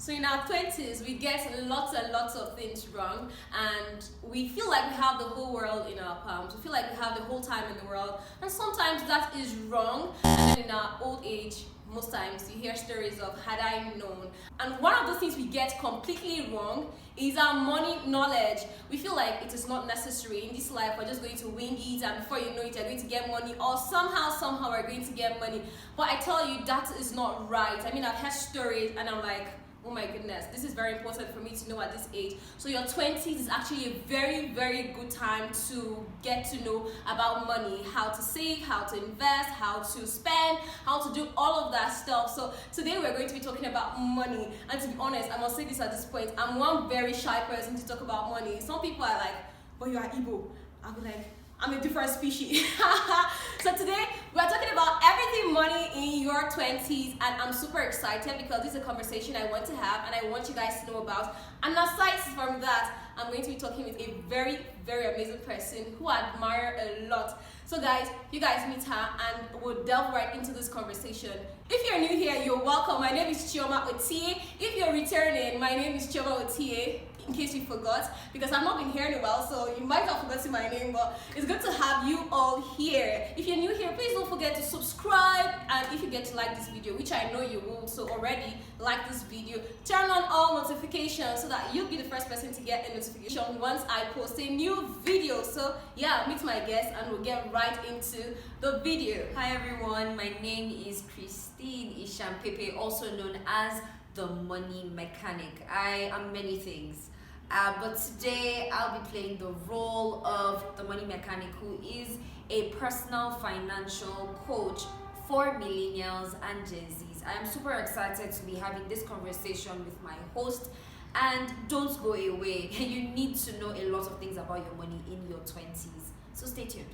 So in our 20s, we get lots and lots of things wrong, and we feel like we have the whole world in our palms. We feel like we have the whole time in the world, and sometimes that is wrong. And then in our old age, most times you hear stories of had I known. And one of the things we get completely wrong is our money knowledge. We feel like it is not necessary in this life. We're just going to wing it, and before you know it, you're going to get money, or somehow we're going to get money. But I tell you, that is not right. I mean, I've heard stories and I'm like, oh my goodness, this is very important for me to know at this age. So your 20s is actually a very, very good time to get to know about money, how to save, how to invest, how to spend, how to do all of that stuff. So today we're going to be talking about money. And to be honest, I must say this at this point, I'm one very shy person to talk about money. Some people are like, but you are Igbo. I'll be like, I'm a different species. So today we're talking about everything money in your 20s, and I'm super excited because this is a conversation I want to have and I want you guys to know about. And aside from that, I'm going to be talking with a very, very amazing person who I admire a lot. So guys, you guys meet her and we'll delve right into this conversation. If you're new here, you're welcome. My name is Chioma Otie. If you're returning, my name is Chioma Otie. In case you forgot, because I've not been here in a while, so you might have forgotten my name, but it's good to have you all here. If you're new here, please don't forget to subscribe, and if you get to like this video, which I know you will, so already like this video, turn on all notifications so that you'll be the first person to get a notification once I post a new video. So yeah, meet my guest and we'll get right into the video. Hi everyone, my name is Christine Isham Pepe, also known as the Money Mechanic. I am many things. But today I'll be playing the role of the Money Mechanic, who is a personal financial coach for millennials and Gen Zs. I am super excited to be having this conversation with my host, and don't go away. You need to know a lot of things about your money in your 20s. So stay tuned.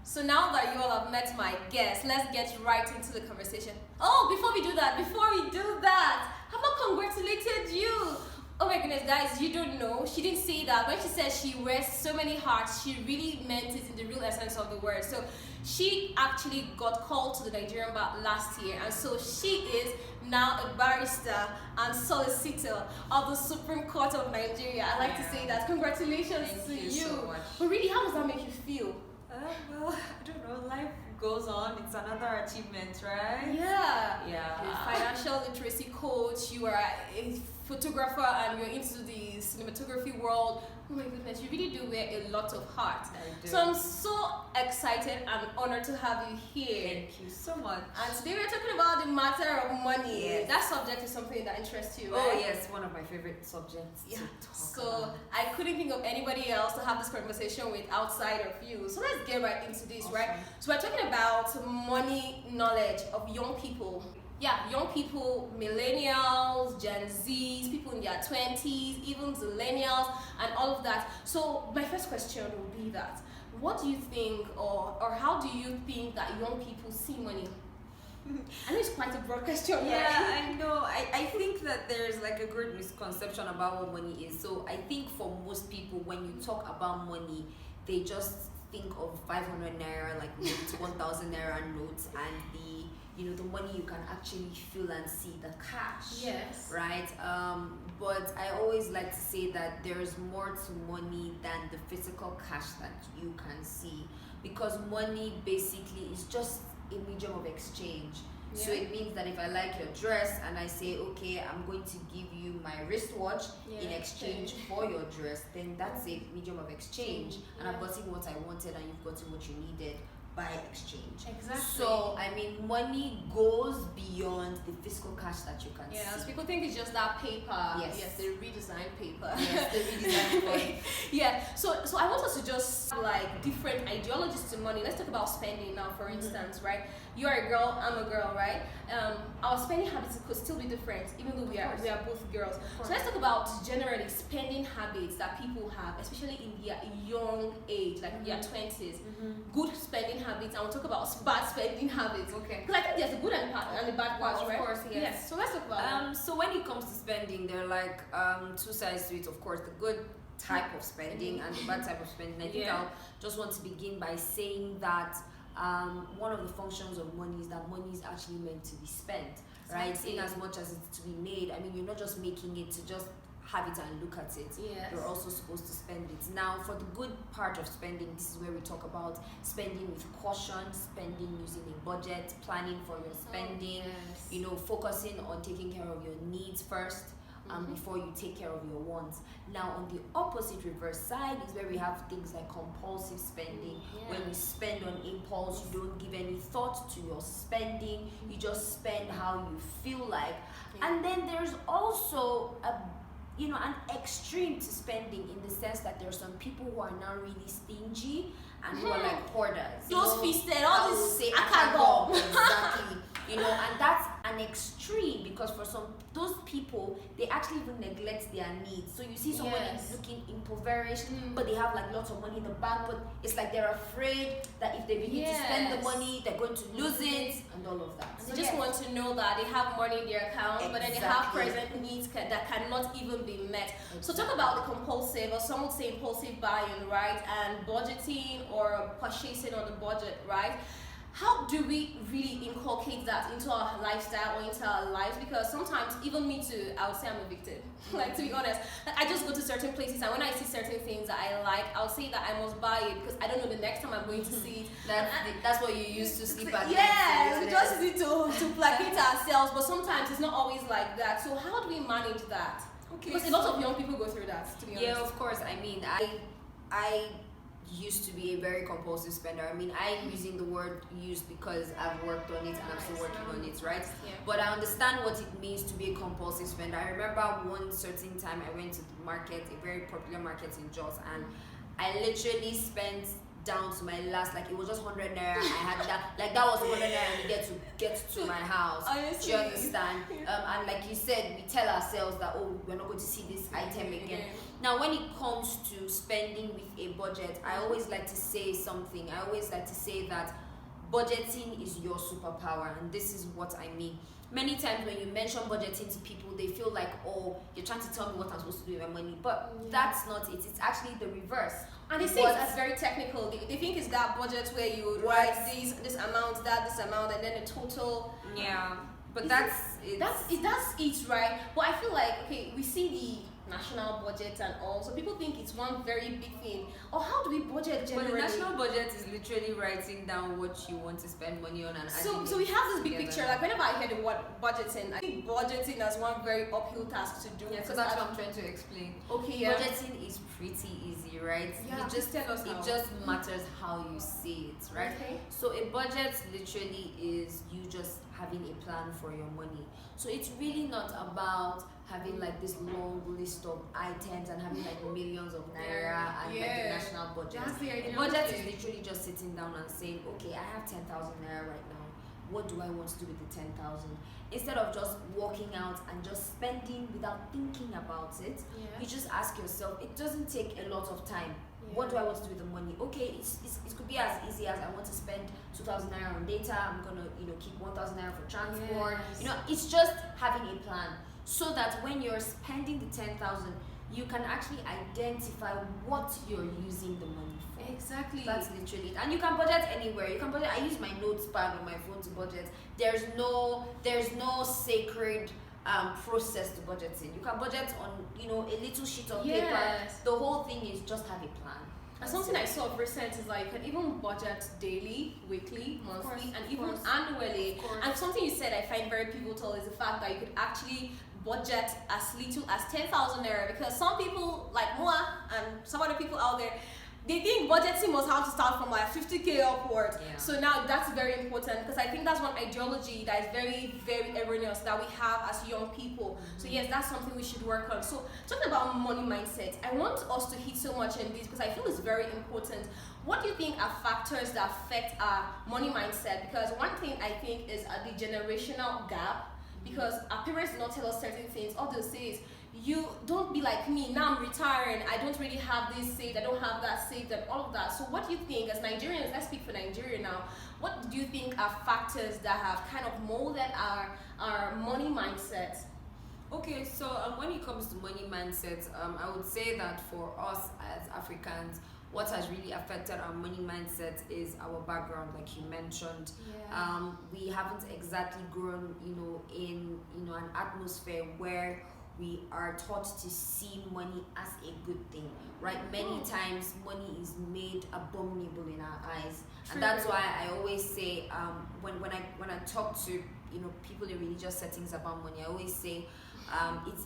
So now that you all have met my guest, let's get right into the conversation. Oh, before we do that, I've not congratulated you. Oh my goodness, guys, you don't know. She didn't say that. When she said she wears so many hats, she really meant it in the real essence of the word. So she actually got called to the Nigerian bar last year, and so she is now a barrister and solicitor of the Supreme Court of Nigeria. I like to say that. Congratulations to you. So much. But really, how does that make you feel? Well, I don't know. Life goes on. It's another achievement, right? Yeah. Yeah. You're a financial literacy coach. You are a photographer, and you're into the cinematography world. Oh my goodness, you really do wear a lot of hats. I do. So I'm so excited and honored to have you here. Thank you so much. And today we're talking about the matter of money. Yes. That subject is something that interests you, right? Oh yes, one of my favorite subjects to talk So about. I couldn't think of anybody else to have this conversation with outside of you. So let's get right into this, Awesome. right? So we're talking about money knowledge of young people. Yeah, young people, millennials, Gen Zs, people in their 20s, even millennials, and all of that. So my first question would be that, what do you think, or how do you think that young people see money? I know it's quite a broad question, Yeah, right? I know. I think that there's like a great misconception about what money is. So I think for most people, when you talk about money, they just think of 500 naira like notes, 1,000 naira notes, and the money you can actually feel and see, the cash. Yes. Right? But I always like to say that there's more to money than the physical cash that you can see, because money basically is just a medium of exchange. Yeah. So it means that if I like your dress and I say, okay, I'm going to give you my wristwatch in exchange for your dress, then that's a medium of exchange. And I've gotten what I wanted and you've gotten what you needed by exchange. Exactly. So I mean, money goes beyond the physical cash that you can Yes, see. people think it's just that paper. Yes. The redesigned paper. Yes, the redesigned one. Yeah. So I want us to just like different ideologies to money. Let's talk about spending now, for instance, right? You are a girl, I'm a girl, right? Our spending habits could still be different, even though we are both girls. So let's talk about generally spending habits that people have, especially in their young age, like their 20s. Good spending habits, and we'll talk about bad spending habits. Okay. Because I think there's a good and the bad parts, right? Of course, yes. So let's talk about that. So when it comes to spending, there are like two sides to it. Of course, the good type of spending and the bad type of spending. I think I'll just want to begin by saying that one of the functions of money is that money is actually meant to be spent. right? Exactly. In as much as it's to be made, I mean, you're not just making it to just have it and look at it. Yes. You're also supposed to spend it. Now, for the good part of spending, this is where we talk about spending with caution, spending using a budget, planning for your spending, yes. you know, focusing on taking care of your needs first. Before you take care of your wants. Now, on the opposite reverse side is where we have things like compulsive spending. When you spend on impulse, you don't give any thought to your spending. You just spend how you feel like. And then there's also an extreme to spending, in the sense that there are some people who are now really stingy and who are like hoarders. Those feasted, all this say I can't go. exactly. And that's an extreme, because for those people, they actually even neglect their needs. So you see somebody looking impoverished, but they have like lots of money in the bank, but it's like they're afraid that if they begin to spend the money, they're going to lose it and all of that. They just want to know that they have money in their account, but then they have present needs that cannot even be met. So talk about the compulsive, or some would say impulsive buying, right? And budgeting or purchasing on the budget, right? How do we really inculcate that into our lifestyle or into our lives? Because sometimes, even me too, I would say I'm a victim. Like, to be honest, like, I just go to certain places, and when I see certain things that I like, I'll say that I must buy it because I don't know the next time I'm going to see it. That's what you used to sleep at. Yeah, we just need to placate ourselves, but sometimes it's not always like that. So how do we manage that? Okay, because a lot of young people go through that, to be honest. Yeah, of course. I mean, I used to be a very compulsive spender. I mean, I'm using the word used because I've worked on it and I'm still working on it, right? Yeah. But I understand what it means to be a compulsive spender. I remember one certain time I went to the market, a very popular market in Jos, and I literally spent down to my last, like, it was just 100 naira. I had that, like, that was 100 naira and get to my house. Honestly. Do you understand? And like you said, we tell ourselves that, oh, we're not going to see this item again. Now, when it comes to spending with a budget, I always like to say something. I always like to say that budgeting is your superpower, and this is what I mean. Many times when you mention budgeting to people, they feel like, oh, you're trying to tell me what I'm supposed to do with my money. But that's not it. It's actually the reverse. And they say that's very technical. They think it's that budget where you write this amount, this amount, and then the total. Yeah. But that's it, right? But I feel like, okay, we see the national budget and all, so people think it's one very big thing. Or how do we budget generally? But the national budget is literally writing down what you want to spend money on, and so we have this big picture. Like, whenever I hear the word budgeting, I think budgeting is one very uphill task to do. Yeah, so that's what I'm trying to explain. Okay, yeah. Budgeting is pretty easy, right? Yeah, it just matters how you see it, right? Okay. So a budget literally is you just having a plan for your money. So it's really not about having like this long list of items and having like millions of naira and like the national budget. A budget is literally just sitting down and saying, okay, I have 10,000 naira right now. What do I want to do with the 10,000? Instead of just walking out and just spending without thinking about it, you just ask yourself, it doesn't take a lot of time. What do I want to do with the money? Okay, it could be as easy as I want to spend 2,000 naira on data. I'm gonna keep 1,000 naira for transport. It's just having a plan, so that when you're spending the 10,000, you can actually identify what you're using the money for. Exactly. That's literally it. And you can budget anywhere. You can budget. I use my notes pad on my phone to budget. There's no sacred process to budgeting. You can budget on a little sheet of paper. The whole thing is just have a plan. And something I saw of recent is like you can even budget daily, weekly, monthly, and even annually. And something you said I find very pivotal is the fact that you could actually budget as little as 10,000 naira, because some people like Moa and some other people out there, they think budgeting must have to start from like 50k upwards. So now that's very important, because I think that's one ideology that is very, very erroneous that we have as young people. So yes, that's something we should work on. So talking about money mindset, I want us to hit so much in this because I feel it's very important. What do you think are factors that affect our money mindset? Because one thing I think is the generational gap, because our parents do not tell us certain things. All they'll say is, you don't be like me, now I'm retiring, I don't really have this saved, I don't have that saved, and all of that. So what do you think, as Nigerians, let's speak for Nigeria now, what do you think are factors that have kind of molded our money mindset? Okay, so when it comes to money mindset, I would say that for us as Africans, what has really affected our money mindset is our background, like you mentioned. Yeah. We haven't exactly grown, in an atmosphere where we are taught to see money as a good thing, right? Many times money is made abominable in our eyes. True. And that's why I always say, when I talk to people in religious settings about money, I always say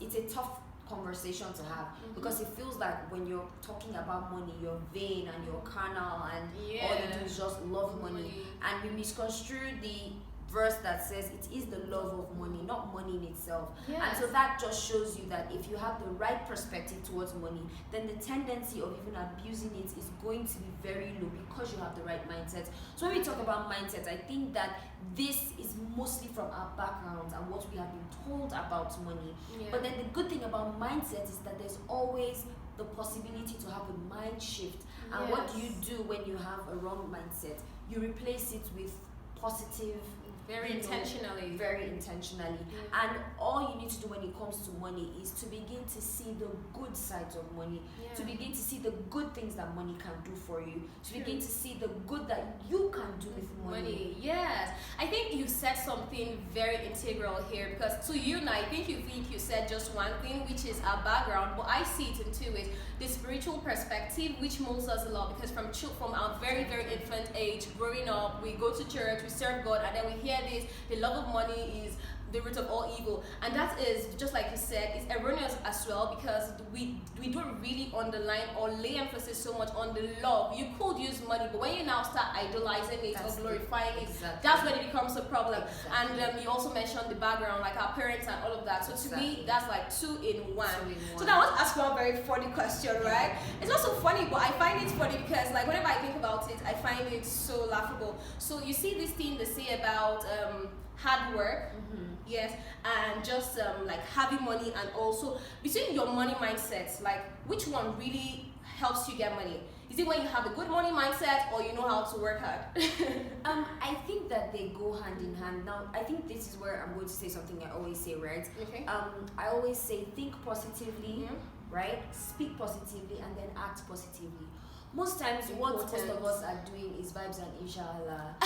it's a tough conversation to have, because it feels like when you're talking about money, you're vain and you're carnal, and all you do is just love money. And we misconstrue the verse that says it is the love of money, not money in itself. Yes. And so that just shows you that if you have the right perspective towards money, then the tendency of even abusing it is going to be very low, because you have the right mindset. So when we talk about mindset, I think that this is mostly from our backgrounds and what we have been told about money. Yeah. But then the good thing about mindset is that there's always the possibility to have a mind shift. And what do you do when you have a wrong mindset? You replace it with positive, very intentionally. Very intentionally. And all you need to do when it comes to money is to begin to see the good sides of money, to begin to see the good things that money can do for you, to begin to see the good that you can do with money. Yes, I think you said something very integral here, because to you now, I think you said just one thing, which is our background, but I see it in two ways. The spiritual perspective, which molds us a lot, because from our very, very infant age, growing up, we go to church, we serve God, and then we hear this, the love of money is the root of all evil, and that is, just like you said, is erroneous as well, because we don't really underline or lay emphasis so much on the love. You could use money, but when you now start idolizing it or glorifying it, that's when it becomes a problem. And you also mentioned the background, like our parents and all of that. So to me, that's like two in one. So now I want to ask you a very funny question, right? It's not so funny, but I find it funny because, like, whenever I think about it, I find it so laughable. So you see this thing they say about hard work, yes, and just like having money, and also between your money mindsets, like which one really helps you get money? Is it when you have a good money mindset, or you know how to work hard? I think that they go hand in hand. Now, I think this is where I'm going to say something I always say, right? Okay. I always say think positively, right? Speak positively, and then act positively. Most times, what most of us are doing is vibes and inshallah.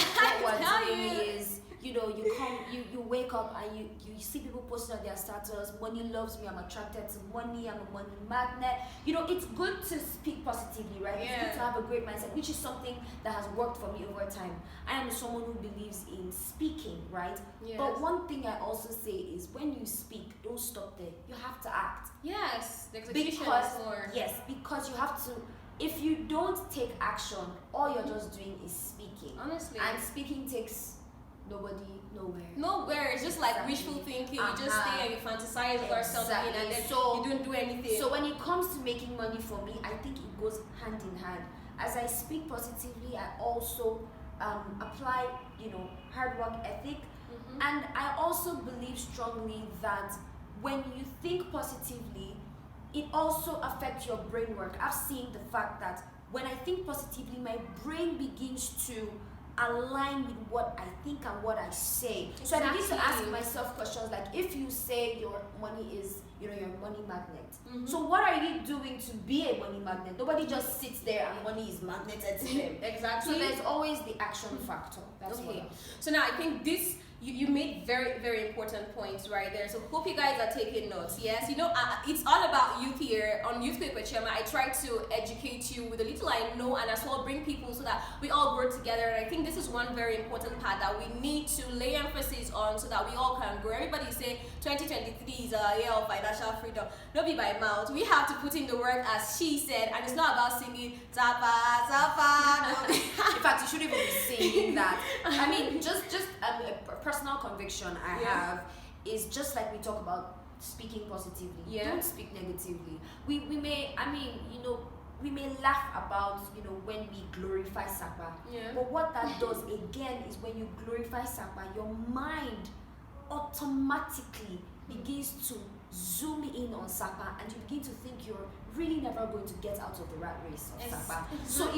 What we're doing is, you wake up and you see people posting on their status, money loves me, I'm attracted to money, I'm a money magnet. It's good to speak positively, right? Yeah. It's good to have a great mindset, which is something that has worked for me over time. I am someone who believes in speaking, right? Yes. But one thing I also say is, when you speak, don't stop there. You have to act. Yes, the execution Because, is more. yes, because you have to. If you don't take action, all you're just doing is speaking. Honestly. And speaking takes nobody nowhere. Nowhere. It's just like wishful thinking. You just stay and you fantasize over something, and then you don't do anything. So when it comes to making money, for me, I think it goes hand in hand. As I speak positively, I also apply, hard work ethic. And I also believe strongly that when you think positively, it also affects your brain work. I've seen the fact that when I think positively, my brain begins to align with what I think and what I say. Exactly. So I begin to ask myself questions like, if you say your money is, your money magnet. So what are you doing to be a money magnet? Nobody just sits there and money is magneted to them. Exactly. So there's always the action factor. That's okay. what. So now I think this. You made very, very important points right there. So hope you guys are taking notes. Yes, it's all about youth here on Youth Paper Chairman. I try to educate you with the little I know, and as well bring people so that we all grow together. And I think this is one very important part that we need to lay emphasis on, so that we all can grow. Everybody say 2023 is a year of financial freedom. Not be by mouth. We have to put in the work, as she said, and it's not about singing tapa tapa. In fact, you shouldn't even be singing that. I mean, just a personal conviction I have is, just like we talk about speaking positively. Don't speak negatively. We may, we may laugh about, when we glorify Sapa. But what that does again is, when you glorify Sapa, your mind automatically begins to zoom in on Sapa, and you begin to think you're really never going to get out of the rat race of Sapa. So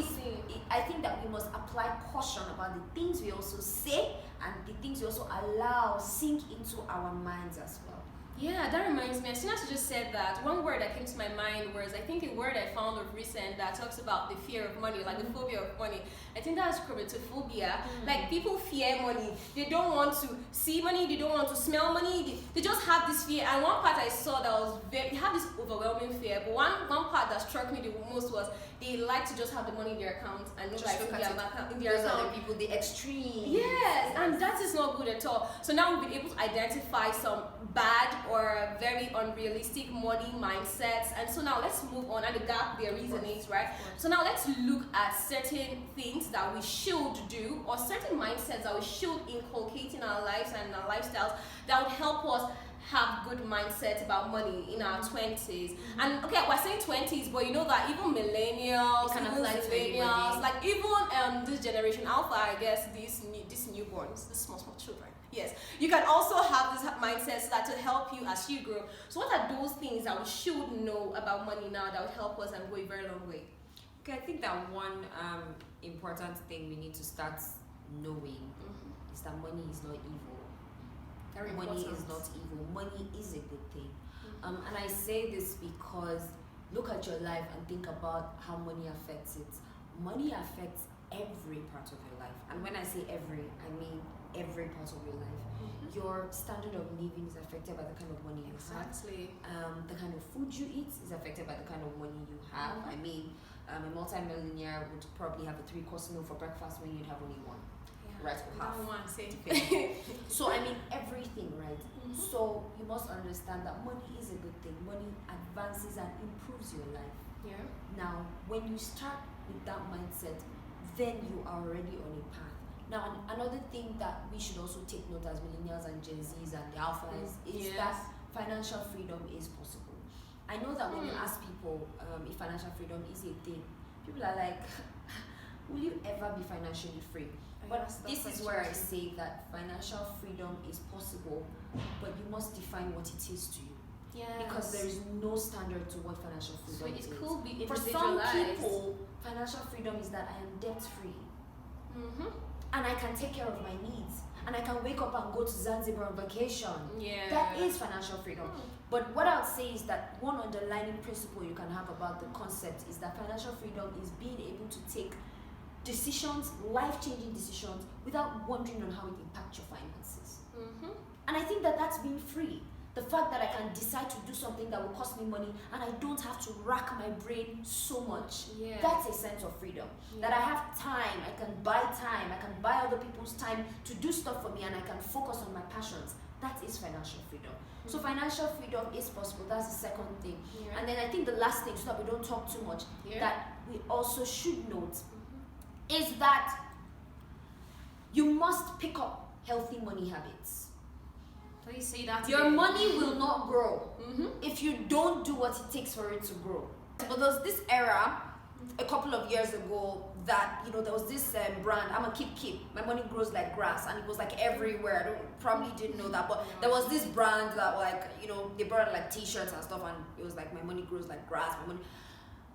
I think that we must apply caution about the things we also say, and the things we also allow sink into our minds as well. Yeah, that reminds me. As soon as you just said that, one word that came to my mind was, I think, a word I found of recent that talks about the fear of money, like the phobia of money. I think that's chromatophobia. Like, people fear money. They don't want to see money. They don't want to smell money. They just have this fear. And one part I saw that was they have this overwhelming fear. But one part that struck me the most was they like to just have the money in their account and not like in their account. Those are the people, the extreme. Yes, and that is not good at all. So now we've been able to identify some bad or very unrealistic money mindsets. And so now let's move on. And the gap there resonates, right? So now let's look at certain things that we should do, or certain mindsets that we should inculcate in our lives and in our lifestyles that would help us have good mindset about money in our 20s. And okay, we're saying 20s, but you know that even millennials, Kind of even like millennials, like even this generation alpha, I guess, these newborns, the small children. Yes, you can also have this mindset that to help you as you grow. So what are those things that we should know about money now that would help us and go a very long way? Okay, I think that one important thing we need to start knowing is that money is not evil. Very Money important. is not evil. Money is a good thing. And I say this because look at your life and think about how money affects it. Money affects every part of your life. And when I say every, I mean every part of your life. Your standard of living is affected by the kind of money you Exactly. have. The kind of food you eat is affected by the kind of money you have. I mean, a multi-millionaire would probably have a 3-course meal for breakfast when you'd have only one. Right, or half. One, same. So I mean everything, right? So you must understand that money is a good thing. Money advances and improves your life. Yeah. Now, when you start with that mindset, then you are already on a path. Now, another thing that we should also take note as millennials and Gen Zs and the alphas is that financial freedom is possible. I know that when you ask people if financial freedom is a thing, people are like, will you ever be financially free? But this is where I say that financial freedom is possible, but you must define what it is to you. Yes. Because there is no standard to what financial freedom is. So it could be For some individualized. people, financial freedom is that I am debt free. And I can take care of my needs. And I can wake up and go to Zanzibar on vacation. Yeah. That is financial freedom. But what I would say is that one underlying principle you can have about the concept is that financial freedom is being able to take decisions, life-changing decisions, without wondering on how it impacts your finances. And I think that that's being free. The fact that I can decide to do something that will cost me money and I don't have to rack my brain so much. Yeah. That's a sense of freedom. Yeah. That I have time, I can buy other people's time to do stuff for me, and I can focus on my passions. That is financial freedom. So financial freedom is possible. That's the second thing. Yeah. And then I think the last thing, so that we don't talk too much, that we also should note is that you must pick up healthy money habits. Please say that. Your again. money will not grow if you don't do what it takes for it to grow. But there's this era a couple of years ago that, you know, there was this brand, I'm a keep. My money grows like grass, and it was like everywhere. I probably didn't know that, but there was this brand that, like, you know, they brought like t-shirts and stuff, and it was like, my money grows like grass.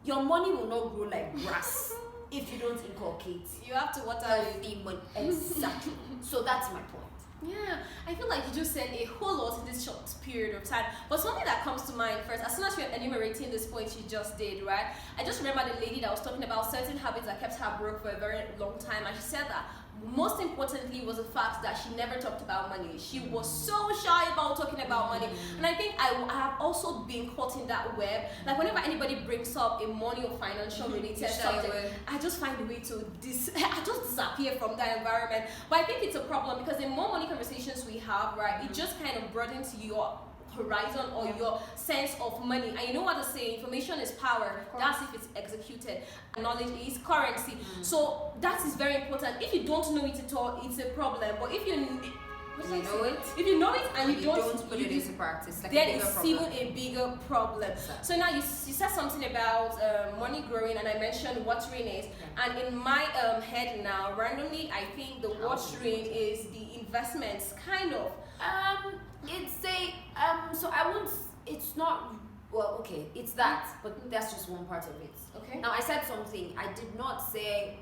Your money will not grow like grass if you don't inculcate. You have to water healthy money. Exactly. So that's my point. Yeah, I feel like you just said a whole lot in this short period of time. But something that comes to mind first, as soon as you're enumerating this point you just did, right? I just remember the lady that was talking about certain habits that kept her broke for a very long time, and she said that most importantly was the fact that she never talked about money. She was so shy about talking about money. And I think I have also been caught in that web. Like, whenever anybody brings up a money or financial related subject, I just find a way to I just disappear from that environment. But I think it's a problem because the more money conversations we have, right, it just kind of broadens your horizon or your sense of money. And you know what they say, information is power. That's if it's executed. Knowledge is currency. So that is very important. If you don't know it at all, it's a problem. But if you know it, if you know it and you don't put it into practice, like then it's even a bigger problem. Exactly. So now you said something about money growing, and I mentioned watering it. And in my head now, randomly, I think the watering is the investments, kind of. It's a so I won't. It's not. Well, okay, it's that, but that's just one part of it. Okay. Now I said something. I did not say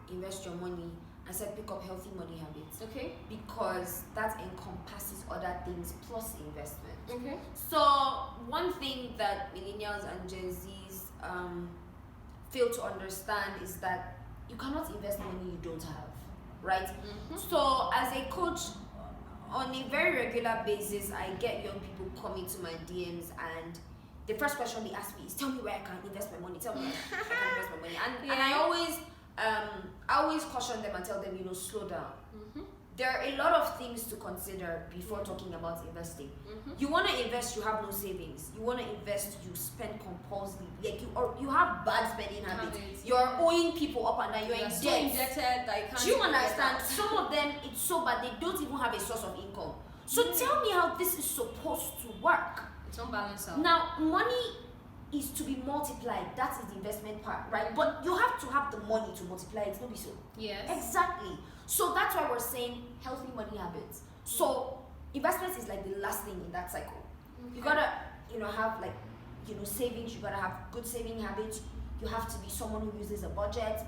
invest your money I said pick up healthy money habits. Okay. Because that encompasses other things plus investment. Okay. So one thing that millennials and Gen Zs fail to understand is that you cannot invest money you don't have, right? So as a coach, on a very regular basis, I get young people coming to my DMs, and the first question they ask me is, tell me where I can invest my money, tell me where I can invest my money. And I always caution them and tell them, slow down. There are a lot of things to consider before talking about investing. You want to invest, you have no savings. You want to invest, you spend compulsively. Like you have bad spending habits. You're owing people up and down. You're in so debt. indebted that you can't. Do you understand? Some of them, it's so bad they don't even have a source of income. So tell me how this is supposed to work. It's unbalanced out. Now, money is to be multiplied. That is the investment part, right? But you have to have the money to multiply it. Not be so. Yes. Exactly. So that's why we're saying healthy money habits. So investment is like the last thing in that cycle. You gotta, have savings. You gotta have good saving habits. You have to be someone who uses a budget.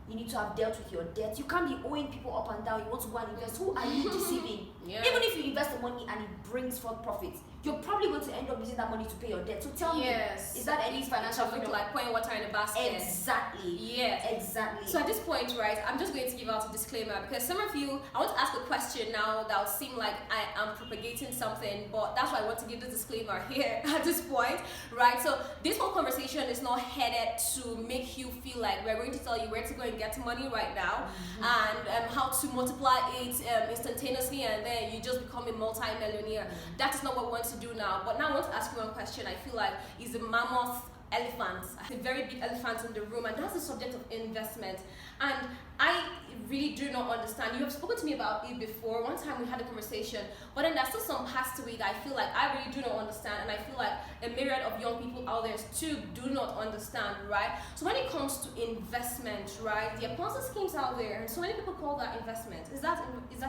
You need to have dealt with your debt. You can't be owing people up and down. You want to go and invest. Who are you deceiving? Yeah. Even if you invest the money and it brings forth profits, you're probably going to end up using that money to pay your debt. So tell me, is that any financial freedom? Like pouring water in a basket. Exactly. Yes. Exactly. So at this point, right, I'm just going to give out a disclaimer, because some of you, I want to ask a question now that will seem like I am propagating something, but that's why I want to give the disclaimer here at this point, right? So this whole conversation is not headed to make you feel like we're going to tell you where to go and get money right now, and how to multiply it instantaneously, and then you just become a multi-millionaire. That is not what we want to do now. But now I want to ask you one question. I feel like is a mammoth elephant, a very big elephant in the room, and that's the subject of investment. And I really do not understand. You have spoken to me about it before. One time we had a conversation, but then there's still some parts to it that I feel like I really do not understand, and I feel like a myriad of young people out there too do not understand, right? So when it comes to investment, right, there are Ponzi schemes out there, and so many people call that investment. Is that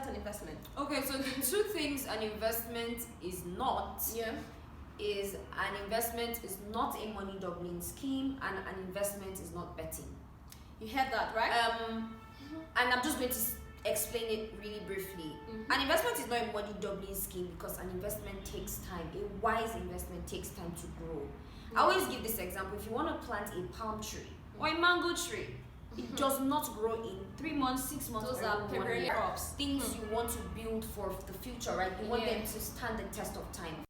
an investment? Okay, so the two things an investment is not. Yeah. Is an investment is not a money doubling scheme, and an investment is not betting. You heard that, right? And I'm just going to explain it really briefly. An investment is not a money doubling scheme because an investment takes time. A wise investment takes time to grow. I always give this example. If you want to plant a palm tree or a mango tree, it does not grow in 3 months, 6 months, Those or are even 1 perennial year. crops. Things you want to build for the future, right? You want Yeah. them to stand the test of time.